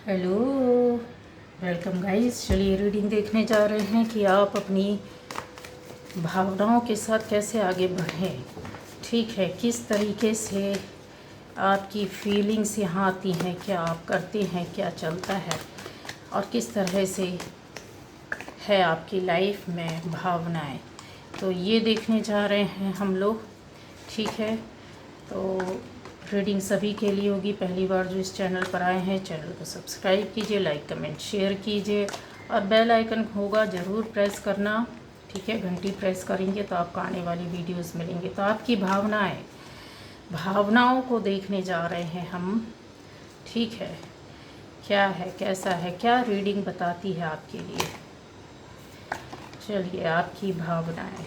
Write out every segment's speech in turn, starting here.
Hello, welcome guys. चलिए reading देखने जा रहे हैं कि आप अपनी भावनाओं के साथ कैसे आगे बढ़ें। ठीक है, किस तरीके से आपकी फीलिंग्स यहाँ आती हैं, क्या आप करते हैं, क्या चलता है और किस तरह से है आपकी लाइफ में भावनाएं, तो ये देखने जा रहे हैं हम लोग। ठीक है, तो रीडिंग सभी के लिए होगी। पहली बार जो इस चैनल पर आए हैं, चैनल को सब्सक्राइब कीजिए, लाइक कमेंट शेयर कीजिए और बेल आइकन होगा ज़रूर प्रेस करना। ठीक है, घंटी प्रेस करेंगे तो आपको आने वाली वीडियोस मिलेंगे। तो आपकी भावनाओं को देखने जा रहे हैं हम। ठीक है, क्या है, कैसा है, क्या रीडिंग बताती है आपके लिए। चलिए, आपकी भावनाएं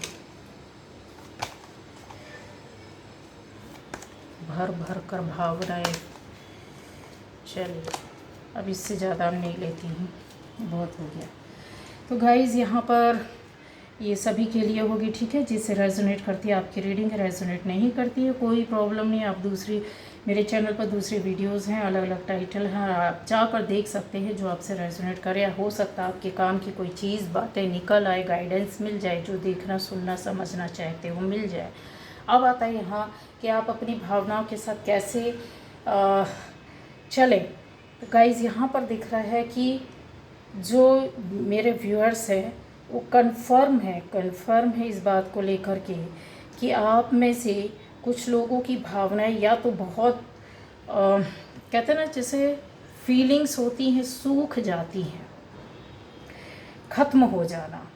भर भर कर भावनाएं। चलिए, अब इससे ज़्यादा नहीं लेती हूँ, बहुत हो गया। तो गाइज़, यहाँ पर ये सभी के लिए होगी। ठीक है, जिससे रेजोनेट करती है आपकी रीडिंग, रेजोनेट नहीं करती है कोई प्रॉब्लम नहीं। आप दूसरी मेरे चैनल पर दूसरी वीडियोस हैं, अलग अलग टाइटल हैं, आप जाकर देख सकते हैं जो आपसे रेजोनेट करे। हो सकता है आपके काम की कोई चीज़, बातें निकल आए, गाइडेंस मिल जाए, जो देखना सुनना समझना चाहते हो मिल जाए। अब आता है यहाँ कि आप अपनी भावनाओं के साथ कैसे चलें। तो गाइज़, यहाँ पर दिख रहा है कि जो मेरे व्यूअर्स हैं वो कन्फर्म है इस बात को लेकर के कि आप में से कुछ लोगों की भावनाएं या तो बहुत कहते हैं ना, जैसे फीलिंग्स होती हैं, सूख जाती हैं, ख़त्म हो जाना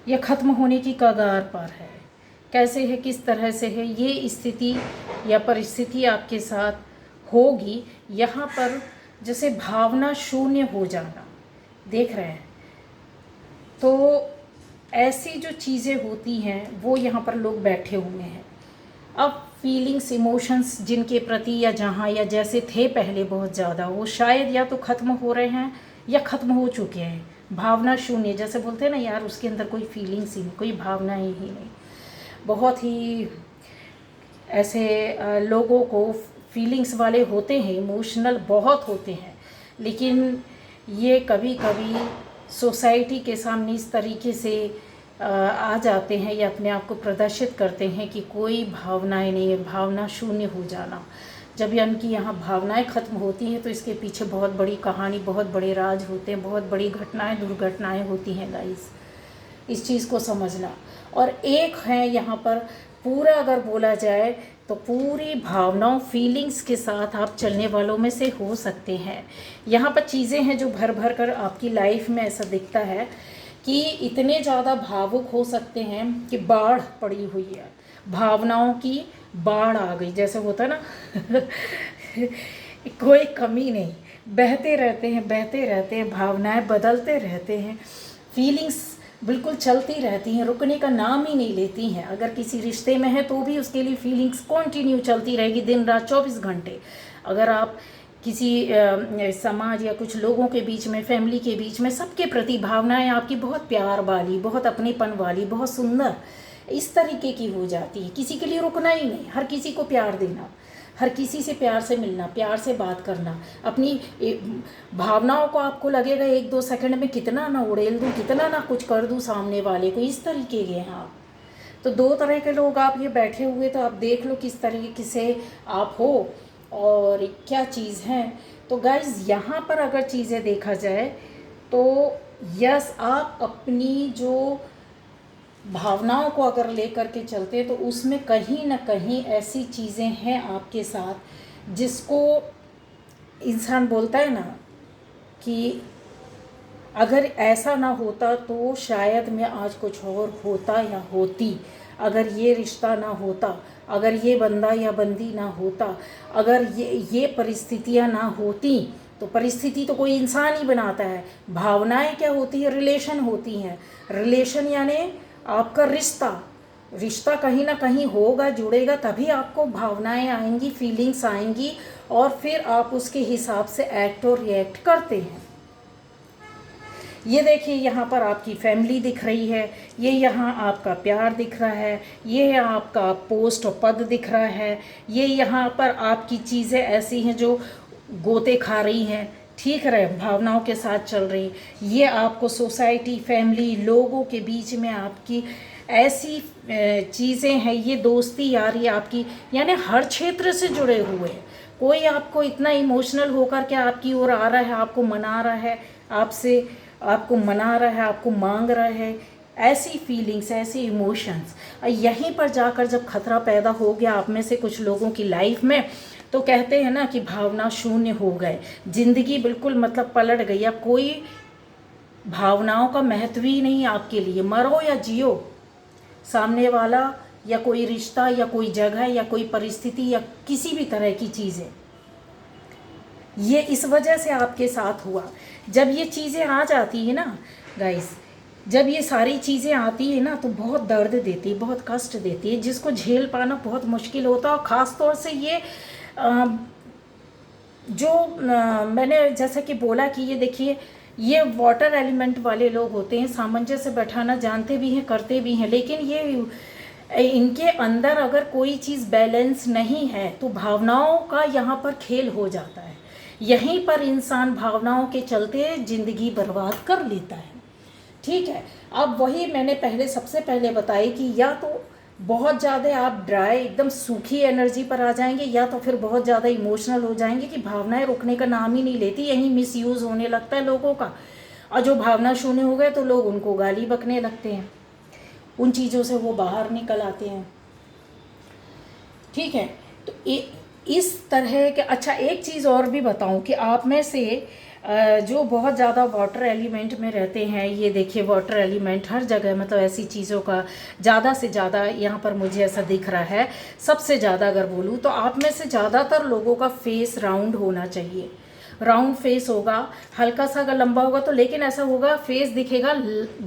या ख़त्म होने की कगार पर है। कैसे है, किस तरह से है, ये स्थिति या परिस्थिति आपके साथ होगी। यहाँ पर जैसे भावना शून्य हो जाना देख रहे हैं। तो ऐसी जो चीज़ें होती हैं वो यहाँ पर लोग बैठे हुए हैं। अब फीलिंग्स, इमोशंस जिनके प्रति या जहाँ या जैसे थे पहले बहुत ज़्यादा, वो शायद या तो ख़त्म हो रहे हैं या ख़त्म हो चुके हैं। भावना शून्य, जैसे बोलते हैं ना यार, उसके अंदर कोई फीलिंग्स ही नहीं, कोई भावना ही नहीं। बहुत ही ऐसे लोगों को फीलिंग्स वाले होते हैं, इमोशनल बहुत होते हैं, लेकिन ये कभी कभी सोसाइटी के सामने इस तरीके से आ जाते हैं या अपने आप को प्रदर्शित करते हैं कि कोई भावनाएं नहीं है, भावना शून्य हो जाना। जब इनकी यहाँ भावनाएं ख़त्म होती हैं तो इसके पीछे बहुत बड़ी कहानी, बहुत बड़े राज होते हैं, बहुत बड़ी घटनाएं, दुर्घटनाएं होती हैं गाइस, इस चीज़ को समझना। और एक है यहाँ पर पूरा अगर बोला जाए तो पूरी भावनाओं, फीलिंग्स के साथ आप चलने वालों में से हो सकते हैं। यहाँ पर चीज़ें हैं जो भर भर कर आपकी लाइफ में ऐसा दिखता है कि इतने ज़्यादा भावुक हो सकते हैं कि बाढ़ पड़ी हुई है, भावनाओं की बाढ़ आ गई, जैसे होता है ना कोई कमी नहीं, बहते रहते हैं, भावनाएं बदलते रहते हैं, फीलिंग्स बिल्कुल चलती रहती हैं, रुकने का नाम ही नहीं लेती हैं। अगर किसी रिश्ते में है तो भी उसके लिए फीलिंग्स कंटिन्यू चलती रहेगी, दिन रात 24 घंटे। अगर आप किसी समाज या कुछ लोगों के बीच में, फैमिली के बीच में, सबके प्रति भावनाएं आपकी बहुत प्यार वाली, बहुत अपनेपन वाली, बहुत सुंदर इस तरीके की हो जाती है। किसी के लिए रुकना ही नहीं, हर किसी को प्यार देना, हर किसी से प्यार से मिलना, प्यार से बात करना। अपनी भावनाओं को आपको लगेगा 1-2 सेकंड में कितना ना उड़ेल दूँ, कितना ना कुछ कर दूँ सामने वाले को, इस तरीके के हैं आप। तो 2 तरह के लोग आप ये बैठे हुए, तो आप देख लो किस तरीके से आप हो और क्या चीज़ है। तो गाइज़, यहाँ पर अगर चीज़ें देखा जाए तो यस, आप अपनी जो भावनाओं को अगर लेकर के चलते हैं तो उसमें कहीं ना कहीं ऐसी चीज़ें हैं आपके साथ जिसको इंसान बोलता है ना कि अगर ऐसा ना होता तो शायद मैं आज कुछ और होता या होती, अगर ये रिश्ता ना होता, अगर ये बंदा या बंदी ना होता, अगर ये परिस्थितियाँ ना होती। तो परिस्थिति तो कोई इंसान ही बनाता है। भावनाएं क्या होती है, रिलेशन होती हैं। रिलेशन यानी आपका रिश्ता कहीं ना कहीं होगा, जुड़ेगा, तभी आपको भावनाएं आएंगी, फीलिंग्स आएंगी और फिर आप उसके हिसाब से एक्ट और रिएक्ट करते हैं। ये देखिए, यहाँ पर आपकी फैमिली दिख रही है, ये यहाँ आपका प्यार दिख रहा है, ये आपका पोस्ट और पद दिख रहा है, ये यहाँ पर आपकी चीज़ें ऐसी हैं जो गोते खा रही हैं, ठीक रहे, भावनाओं के साथ चल रही, ये आपको सोसाइटी, फैमिली, लोगों के बीच में आपकी ऐसी चीज़ें हैं, ये दोस्ती यारी आपकी यानी हर क्षेत्र से जुड़े हुए हैं। कोई आपको इतना इमोशनल होकर के आपकी ओर आ रहा है, आपको मना रहा है, आपको मना रहा है, आपको मांग रहा है, ऐसी फीलिंग्स, ऐसे इमोशंस। यहीं पर जाकर जब खतरा पैदा हो गया आप में से कुछ लोगों की लाइफ में, तो कहते हैं ना कि भावना शून्य हो गए, ज़िंदगी बिल्कुल मतलब पलट गई। अब कोई भावनाओं का महत्व ही नहीं आपके लिए, मरो या जियो, सामने वाला या कोई रिश्ता या कोई जगह या कोई परिस्थिति या किसी भी तरह की चीज़ें, ये इस वजह से आपके साथ हुआ। जब ये चीज़ें आ जाती है ना गाइस, जब ये सारी चीज़ें आती है ना, तो बहुत दर्द देती है, बहुत कष्ट देती है, जिसको झेल पाना बहुत मुश्किल होता है। और ख़ास तौर से ये मैंने जैसा कि बोला कि ये देखिए, ये वाटर एलिमेंट वाले लोग होते हैं, सामंजस्य बैठाना जानते भी हैं, करते भी हैं, लेकिन ये इनके अंदर अगर कोई चीज़ बैलेंस नहीं है तो भावनाओं का यहाँ पर खेल हो जाता है। यहीं पर इंसान भावनाओं के चलते ज़िंदगी बर्बाद कर लेता है। ठीक है, अब वही मैंने सबसे पहले बताया कि या तो बहुत ज़्यादा आप ड्राई, एकदम सूखी एनर्जी पर आ जाएंगे, या तो फिर बहुत ज़्यादा इमोशनल हो जाएंगे कि भावनाएं रुकने का नाम ही नहीं लेती। यही मिसयूज़ होने लगता है लोगों का, और जो भावना शून्य हो गए तो लोग उनको गाली बकने लगते हैं, उन चीज़ों से वो बाहर निकल आते हैं। ठीक है, तो इस तरह के, अच्छा एक चीज़ और भी बताऊं कि आप में से जो बहुत ज़्यादा वाटर एलिमेंट में रहते हैं, ये देखिए वाटर एलिमेंट हर जगह, मतलब ऐसी चीज़ों का ज़्यादा से ज़्यादा यहाँ पर मुझे ऐसा दिख रहा है। सबसे ज़्यादा अगर बोलूँ तो आप में से ज़्यादातर लोगों का फेस राउंड होना चाहिए, राउंड फेस होगा, हल्का सा अगर लंबा होगा तो, लेकिन ऐसा होगा फेस दिखेगा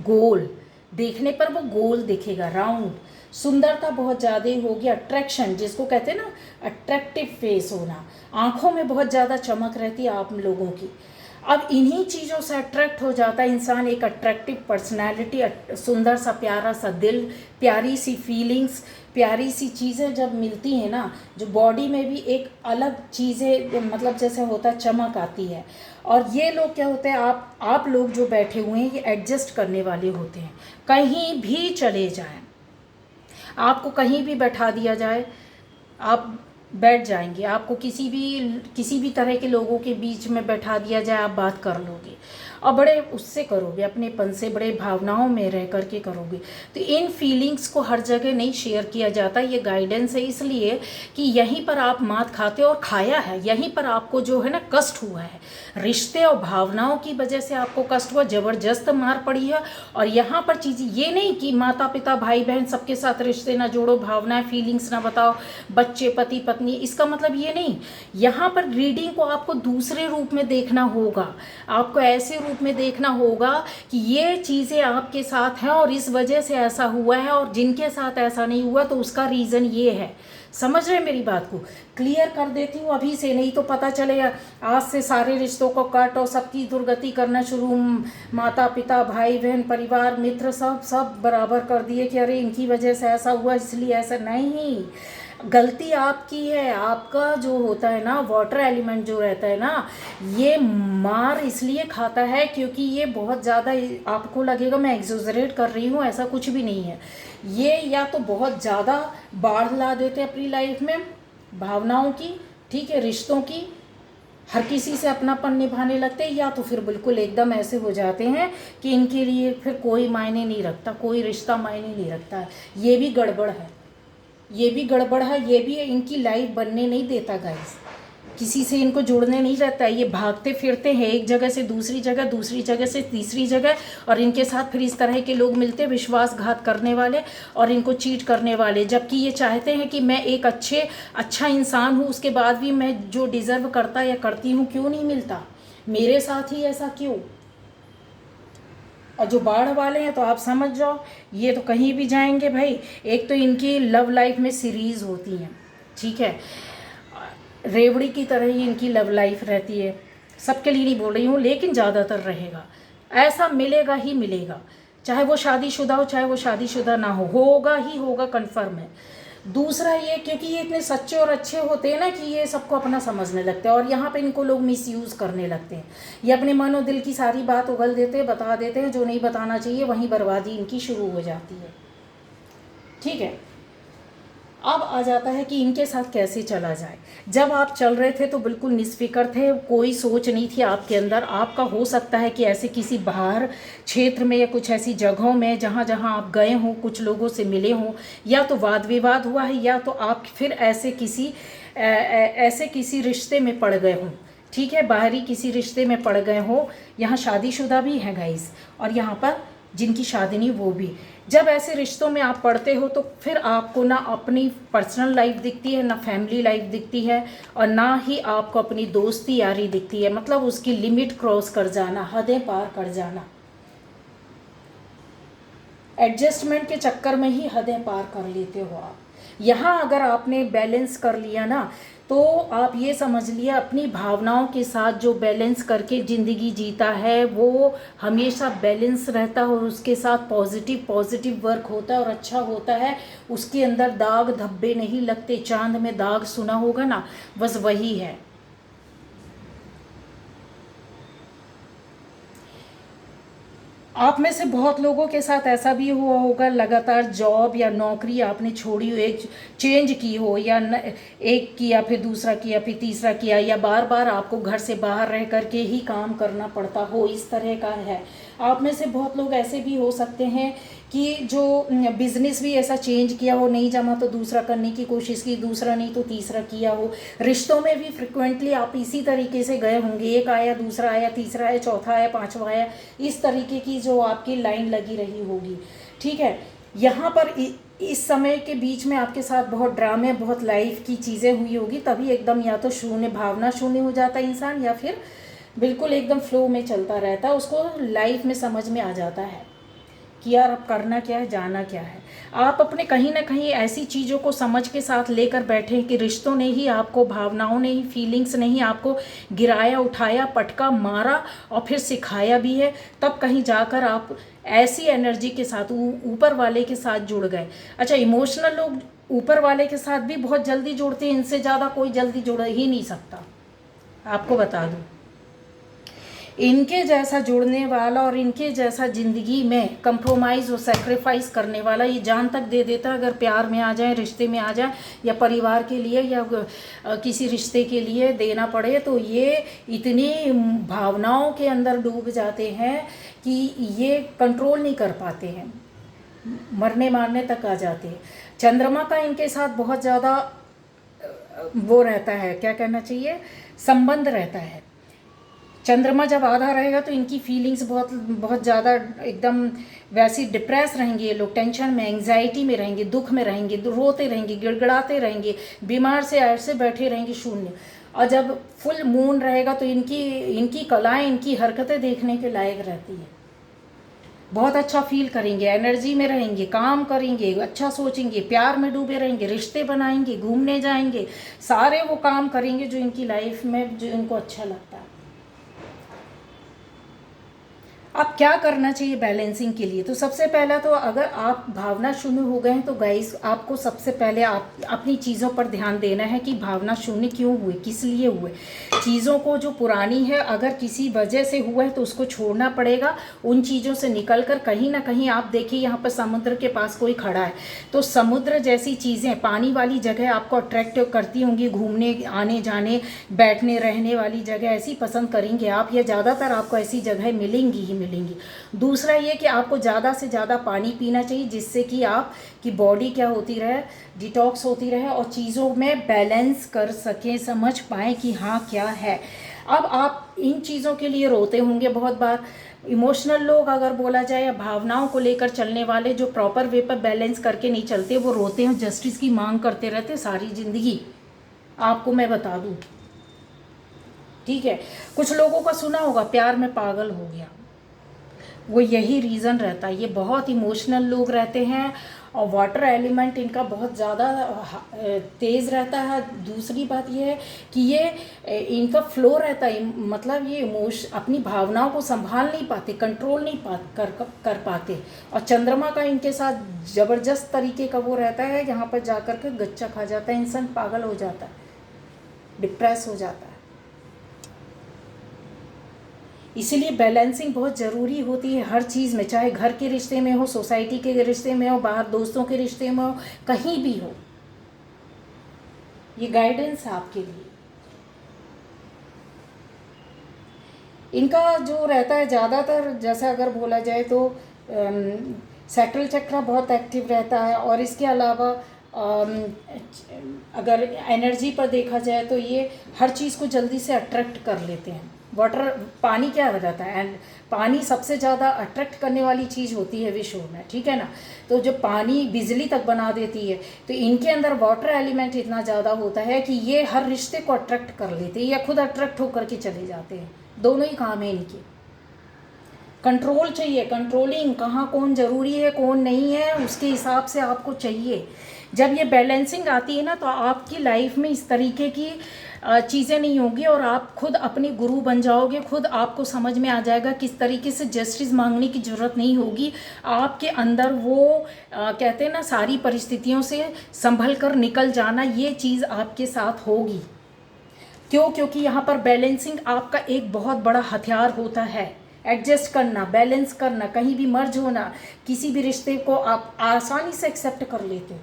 गोल, देखने पर वो गोल दिखेगा, राउंड, सुंदरता बहुत ज़्यादा होगी, अट्रैक्शन जिसको कहते हैं ना, अट्रैक्टिव फेस होना, आँखों में बहुत ज़्यादा चमक रहती है आप लोगों की। अब इन्हीं चीज़ों से अट्रैक्ट हो जाता है इंसान, एक अट्रैक्टिव पर्सनैलिटी, सुंदर सा प्यारा सा दिल, प्यारी सी फीलिंग्स, प्यारी सी चीज़ें जब मिलती हैं ना, जो बॉडी में भी एक अलग चीज़ें, मतलब जैसे होता है, चमक आती है। और ये लोग क्या होते हैं, आप लोग जो बैठे हुए हैं, ये एडजस्ट करने वाले होते हैं। कहीं भी चले जाएं, आपको कहीं भी बैठा दिया जाए, आप बैठ जाएंगे। आपको किसी भी तरह के लोगों के बीच में बैठा दिया जाए, आप बात कर लोगे, और बड़े उससे करोगे, अपनेपन से, बड़े भावनाओं में रह करके करोगे। तो इन फीलिंग्स को हर जगह नहीं शेयर किया जाता। ये गाइडेंस है इसलिए कि यहीं पर आप मात खाते हो और खाया है, यहीं पर आपको जो है ना कष्ट हुआ है, रिश्ते और भावनाओं की वजह से आपको कष्ट हुआ, ज़बरदस्त मार पड़ी है। और यहाँ पर चीज़ ये नहीं कि माता पिता भाई बहन सबके साथ रिश्ते ना जोड़ो, भावनाएं फीलिंग्स ना बताओ, बच्चे पति पत्नी, इसका मतलब ये नहीं। यहाँ पर रीडिंग को आपको दूसरे रूप में देखना होगा, आपको ऐसे रूप में देखना होगा कि ये चीज़ें आपके साथ हैं और इस वजह से ऐसा हुआ है, और जिनके साथ ऐसा नहीं हुआ तो उसका रीज़न ये है। समझ रहे मेरी बात को? क्लियर कर देती हूँ अभी से, नहीं तो पता चलेगा आज से सारे रिश्तों को काट और सबकी दुर्गति करना शुरू, माता पिता भाई बहन परिवार मित्र सब बराबर कर दिए कि अरे इनकी वजह से ऐसा हुआ इसलिए ऐसा। नहीं, गलती आपकी है। आपका जो होता है ना वाटर एलिमेंट जो रहता है ना, ये मार इसलिए खाता है क्योंकि ये बहुत ज़्यादा, आपको लगेगा मैं एग्जैजरेट कर रही हूँ, ऐसा कुछ भी नहीं है। ये या तो बहुत ज़्यादा बाढ़ ला देते हैं अपनी लाइफ में भावनाओं की, ठीक है, रिश्तों की, हर किसी से अपनापन निभाने लगते हैं, या तो फिर बिल्कुल एकदम ऐसे हो जाते हैं कि इनके लिए फिर कोई मायने नहीं रखता, कोई रिश्ता मायने नहीं रखता है। ये भी गड़बड़ है, ये भी गड़बड़ है, ये भी इनकी लाइफ बनने नहीं देता गाइस, किसी से इनको जुड़ने नहीं रहता है। ये भागते फिरते हैं एक जगह से दूसरी जगह, दूसरी जगह से तीसरी जगह, और इनके साथ फिर इस तरह के लोग मिलते हैं, विश्वासघात करने वाले और इनको चीट करने वाले। जबकि ये चाहते हैं कि मैं एक अच्छा इंसान हूँ, उसके बाद भी मैं जो डिज़र्व करता या करती हूँ क्यों नहीं मिलता, मेरे साथ ही ऐसा क्यों। और जो बाढ़ वाले हैं तो आप समझ जाओ, ये तो कहीं भी जाएंगे भाई। एक तो इनकी लव लाइफ में सीरीज़ होती हैं, ठीक है, रेवड़ी की तरह ही इनकी लव लाइफ रहती है। सबके लिए नहीं बोल रही हूँ, लेकिन ज़्यादातर रहेगा ऐसा, मिलेगा ही मिलेगा, चाहे वो शादीशुदा हो चाहे वो शादीशुदा ना हो, होगा ही होगा, कन्फर्म है। दूसरा ये, क्योंकि ये इतने सच्चे और अच्छे होते हैं ना कि ये सबको अपना समझने लगते हैं, और यहाँ पे इनको लोग मिसयूज़ करने लगते हैं। ये अपने मन और दिल की सारी बात उगल देते हैं, बता देते हैं, जो नहीं बताना चाहिए वहीं बर्बादी इनकी शुरू हो जाती है। ठीक है, अब आ जाता है कि इनके साथ कैसे चला जाए। जब आप चल रहे थे तो बिल्कुल निस्फिक्र थे, कोई सोच नहीं थी आपके अंदर। आपका हो सकता है कि ऐसे किसी बाहर क्षेत्र में या कुछ ऐसी जगहों में जहाँ जहाँ आप गए हों, कुछ लोगों से मिले हों, या तो वाद विवाद हुआ है, या तो आप फिर ऐसे किसी रिश्ते में पड़ गए हों। ठीक है, बाहरी किसी रिश्ते में पड़ गए हों। यहाँ शादीशुदा भी हैं गाइस, और यहाँ पर जिनकी शादी नहीं वो भी। जब ऐसे रिश्तों में आप पढ़ते हो तो फिर आपको ना अपनी पर्सनल लाइफ दिखती है, ना फैमिली लाइफ दिखती है, और ना ही आपको अपनी दोस्ती यारी दिखती है। मतलब उसकी लिमिट क्रॉस कर जाना, हदें पार कर जाना, एडजस्टमेंट के चक्कर में ही हदें पार कर लेते हो आप। यहाँ अगर आपने बैलेंस कर लिया ना, तो आप ये समझ लिया अपनी भावनाओं के साथ जो बैलेंस करके ज़िंदगी जीता है वो हमेशा बैलेंस रहता है, और उसके साथ पॉजिटिव वर्क होता है और अच्छा होता है। उसके अंदर दाग धब्बे नहीं लगते। चांद में दाग सुना होगा ना, बस वही है। आप में से बहुत लोगों के साथ ऐसा भी हुआ होगा, लगातार जॉब या नौकरी आपने छोड़ी हो, एक चेंज की हो, या एक किया फिर दूसरा किया फिर तीसरा किया, या बार बार आपको घर से बाहर रह करके ही काम करना पड़ता हो, इस तरह का है। आप में से बहुत लोग ऐसे भी हो सकते हैं कि जो बिज़नेस भी ऐसा चेंज किया हो, नहीं जमा तो दूसरा करने की कोशिश की, दूसरा नहीं तो तीसरा किया हो। रिश्तों में भी फ्रिक्वेंटली आप इसी तरीके से गए होंगे, एक आया, दूसरा आया, तीसरा आया, चौथा आया, पांचवा आया, इस तरीके की जो आपकी लाइन लगी रही होगी। ठीक है, यहाँ पर इस समय के बीच में आपके साथ बहुत ड्रामे, बहुत लाइफ की चीज़ें हुई होगी, तभी एकदम या तो शून्य, भावना शून्य हो जाता है इंसान, या फिर बिल्कुल एकदम फ्लो में चलता रहता है। उसको लाइफ में समझ में आ जाता है कि यार अब करना क्या है, जाना क्या है। आप अपने कहीं ना कहीं ऐसी चीज़ों को समझ के साथ लेकर बैठे हैं कि रिश्तों ने ही आपको, भावनाओं ने ही, फीलिंग्स ने ही आपको गिराया, उठाया, पटका, मारा और फिर सिखाया भी है। तब कहीं जाकर आप ऐसी एनर्जी के साथ ऊपर वाले के साथ जुड़ गए। अच्छा, इमोशनल लोग ऊपर वाले के साथ भी बहुत जल्दी जुड़ते हैं, इनसे ज़्यादा कोई जल्दी जुड़ ही नहीं सकता, आपको बता दूँ। इनके जैसा जुड़ने वाला और इनके जैसा ज़िंदगी में कंप्रोमाइज़ और सेक्रीफाइस करने वाला, ये जान तक दे देता अगर प्यार में आ जाए, रिश्ते में आ जाए, या परिवार के लिए, या किसी रिश्ते के लिए देना पड़े, तो ये इतनी भावनाओं के अंदर डूब जाते हैं कि ये कंट्रोल नहीं कर पाते हैं, मरने मारने तक आ जाते हैं। चंद्रमा का इनके साथ बहुत ज़्यादा वो रहता है, क्या कहना चाहिए, संबंध रहता है। चंद्रमा जब आधा रहेगा तो इनकी फीलिंग्स बहुत ज़्यादा एकदम वैसी डिप्रेस रहेंगे, ये लोग टेंशन में, एंग्जाइटी में रहेंगे, दुख में रहेंगे, रोते रहेंगे, गिड़गिड़ाते रहेंगे, बीमार से ऐसे बैठे रहेंगे शून्य। और जब फुल मून रहेगा तो इनकी कलाएं, इनकी हरकतें देखने के लायक रहती है। बहुत अच्छा फील करेंगे, एनर्जी में रहेंगे, काम करेंगे, अच्छा सोचेंगे, प्यार में डूबे रहेंगे, रिश्ते बनाएंगे, घूमने जाएंगे, सारे वो काम करेंगे जो इनकी लाइफ में, जो इनको अच्छा लगता है। अब क्या करना चाहिए बैलेंसिंग के लिए? तो सबसे पहला तो अगर आप भावना शून्य हो गए हैं तो गाइस आपको सबसे पहले आप अपनी चीज़ों पर ध्यान देना है कि भावना शून्य क्यों हुए, किस लिए हुए। चीज़ों को जो पुरानी है, अगर किसी वजह से हुआ है तो उसको छोड़ना पड़ेगा। उन चीज़ों से निकल कर कहीं ना कहीं, आप देखिए यहाँ पर समुद्र के पास कोई खड़ा है, तो समुद्र जैसी चीज़ें, पानी वाली जगह आपको अट्रैक्ट करती होंगी, घूमने आने जाने, बैठने रहने वाली जगह ऐसी पसंद करेंगे आप, या ज़्यादातर आपको ऐसी जगह मिलेंगी ही मिलेंगी। दूसरा ये कि आपको ज़्यादा से ज़्यादा पानी पीना चाहिए, जिससे कि आपकी बॉडी क्या होती रहे, डिटॉक्स होती रहे और चीज़ों में बैलेंस कर सकें, समझ पाएँ कि हाँ क्या है। अब आप इन चीज़ों के लिए रोते होंगे बहुत बार। इमोशनल लोग अगर बोला जाए, या भावनाओं को लेकर चलने वाले जो प्रॉपर वे पर बैलेंस करके नहीं चलते, वो रोते हैं, जस्टिस की मांग करते रहते सारी ज़िंदगी, आपको मैं बता दूँ। ठीक है, कुछ लोगों का सुना होगा प्यार में पागल हो गया, वो यही रीज़न रहता है। ये बहुत इमोशनल लोग रहते हैं और वाटर एलिमेंट इनका बहुत ज़्यादा तेज़ रहता है। दूसरी बात ये है कि ये इनका फ्लो रहता है, मतलब ये अपनी भावनाओं को संभाल नहीं पाते, कंट्रोल नहीं कर पाते। और चंद्रमा का इनके साथ ज़बरदस्त तरीके का वो रहता है, यहाँ पर जा कर के गच्चा खा जाता है, इंसान पागल हो जाता है, डिप्रेस हो जाता है। इसीलिए बैलेंसिंग बहुत ज़रूरी होती है हर चीज़ में, चाहे घर के रिश्ते में हो, सोसाइटी के रिश्ते में हो, बाहर दोस्तों के रिश्ते में हो, कहीं भी हो। ये गाइडेंस है आपके लिए। इनका जो रहता है ज़्यादातर, जैसे अगर बोला जाए तो सैक्रल चक्र बहुत एक्टिव रहता है। और इसके अलावा अगर एनर्जी पर देखा जाए तो ये हर चीज़ को जल्दी से अट्रैक्ट कर लेते हैं। वाटर, पानी क्या रहता है, एंड पानी सबसे ज़्यादा अट्रैक्ट करने वाली चीज़ होती है विश्व में, ठीक है ना। तो जब पानी बिजली तक बना देती है, तो इनके अंदर वाटर एलिमेंट इतना ज़्यादा होता है कि ये हर रिश्ते को अट्रैक्ट कर लेते हैं या खुद अट्रैक्ट होकर के चले जाते हैं। दोनों ही काम है इनके। कंट्रोल चाहिए, कंट्रोलिंग, कहाँ कौन ज़रूरी है कौन नहीं है, उसके हिसाब से आपको चाहिए। जब ये बैलेंसिंग आती है ना, तो आपकी लाइफ में इस तरीके की चीज़ें नहीं होगी और आप खुद अपने गुरु बन जाओगे। खुद आपको समझ में आ जाएगा किस तरीके से जस्टिस मांगने की ज़रूरत नहीं होगी। आपके अंदर वो कहते हैं ना, सारी परिस्थितियों से संभल कर निकल जाना, ये चीज़ आपके साथ होगी। क्यों? क्योंकि यहाँ पर बैलेंसिंग आपका एक बहुत बड़ा हथियार होता है। एडजस्ट करना, बैलेंस करना, कहीं भी मर्ज होना, किसी भी रिश्ते को आप आसानी से एक्सेप्ट कर लेते हो।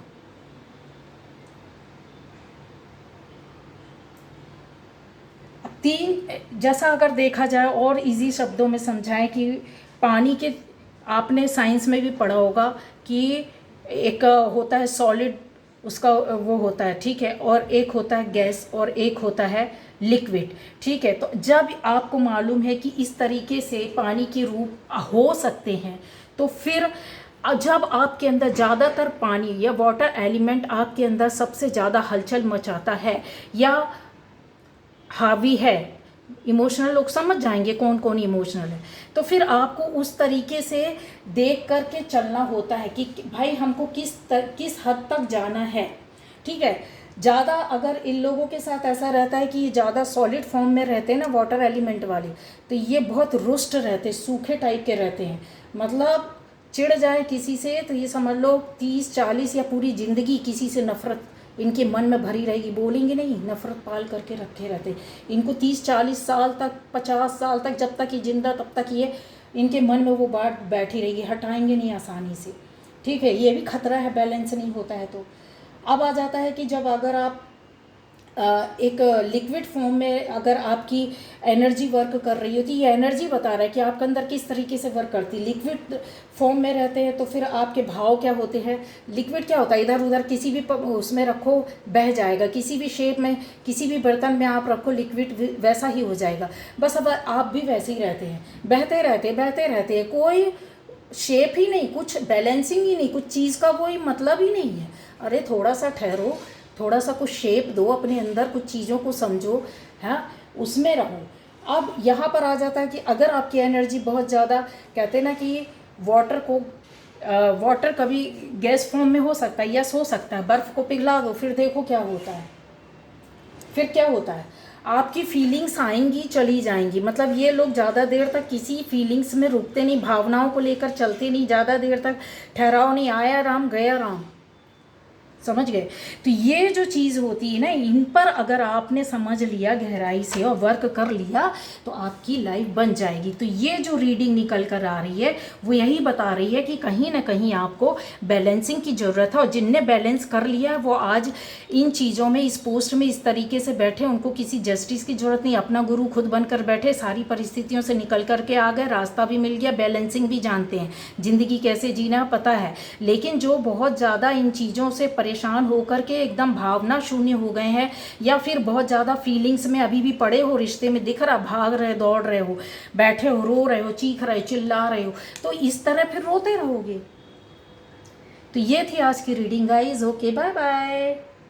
तीन, जैसा अगर देखा जाए और इजी शब्दों में समझाएं कि पानी के, आपने साइंस में भी पढ़ा होगा कि एक होता है सॉलिड, उसका वो होता है, ठीक है, और एक होता है गैस और एक होता है लिक्विड, ठीक है। तो जब आपको मालूम है कि इस तरीके से पानी के रूप हो सकते हैं, तो फिर जब आपके अंदर ज़्यादातर पानी या वाटर एलिमेंट आपके अंदर सबसे ज़्यादा हलचल मचाता है या हावी है, इमोशनल, लोग समझ जाएंगे कौन कौन इमोशनल है, तो फिर आपको उस तरीके से देख कर के चलना होता है कि भाई हमको किस हद तक जाना है, ठीक है। ज़्यादा अगर इन लोगों के साथ ऐसा रहता है कि ये ज़्यादा सॉलिड फॉर्म में रहते हैं ना, वाटर एलिमेंट वाले, तो ये बहुत रुष्ट रहते, सूखे टाइप के रहते हैं। मतलब चिढ़ जाए किसी से तो ये समझ लो 30-40 या पूरी ज़िंदगी किसी से नफ़रत इनके मन में भरी रहेगी, बोलेंगे नहीं, नफ़रत पाल करके रखे रहते। इनको 30-40 साल तक, 50 साल तक, जब तक ये जिंदा तब तक ये इनके मन में वो बात बैठी रहेगी, हटाएंगे नहीं आसानी से, ठीक है। ये भी खतरा है, बैलेंस नहीं होता है। तो अब आ जाता है कि जब अगर आप एक लिक्विड फॉर्म में अगर आपकी एनर्जी वर्क कर रही होती है, ये एनर्जी बता रहा है कि आपके अंदर किस तरीके से वर्क करती है। लिक्विड फॉर्म में रहते हैं तो फिर आपके भाव क्या होते हैं। लिक्विड क्या होता है, इधर उधर किसी भी उसमें रखो बह जाएगा, किसी भी शेप में, किसी भी बर्तन में आप रखो लिक्विड वैसा ही हो जाएगा। बस अब आप भी वैसे ही रहते हैं, बहते रहते हैं, कोई शेप ही नहीं, कुछ बैलेंसिंग ही नहीं, कुछ चीज़ का कोई मतलब ही नहीं है। अरे थोड़ा सा ठहरो, थोड़ा सा कुछ शेप दो अपने अंदर, कुछ चीज़ों को समझो, है, उसमें रहो। अब यहाँ पर आ जाता है कि अगर आपकी एनर्जी बहुत ज़्यादा, कहते हैं ना कि वाटर कभी गैस फॉर्म में हो सकता है, यस हो सकता है। बर्फ़ को पिघला दो, फिर देखो क्या होता है, फिर क्या होता है, आपकी फीलिंग्स आएंगी चली जाएंगी। मतलब ये लोग ज़्यादा देर तक किसी फीलिंग्स में रुकते नहीं, भावनाओं को लेकर चलते नहीं, ज़्यादा देर तक ठहराव नहीं, आया राम गया राम, समझ गए। तो ये जो चीज़ होती है ना, इन पर अगर आपने समझ लिया गहराई से और वर्क कर लिया तो आपकी लाइफ बन जाएगी। तो ये जो रीडिंग निकल कर आ रही है वो यही बता रही है कि कहीं ना कहीं आपको बैलेंसिंग की ज़रूरत है। और जिनने बैलेंस कर लिया है वो आज इन चीज़ों में, इस पोस्ट में इस तरीके से बैठे, उनको किसी जस्टिस की ज़रूरत नहीं, अपना गुरु खुद बनकर बैठे, सारी परिस्थितियों से निकल कर के आ गए, रास्ता भी मिल गया, बैलेंसिंग भी जानते हैं, ज़िंदगी कैसे जीना पता है। लेकिन जो बहुत ज़्यादा इन चीज़ों से परेशान होकर के एकदम भावना शून्य हो गए हैं, या फिर बहुत ज़्यादा फीलिंग्स में अभी भी पड़े हो, रिश्ते में दिख रहा भाग रहे, दौड़ रहे हो, बैठे हो, रो रहे हो, चीख रहे, चिल्ला रहे हो, तो इस तरह फिर रोते रहोगे। तो ये थी आज की reading guys. Okay, bye bye.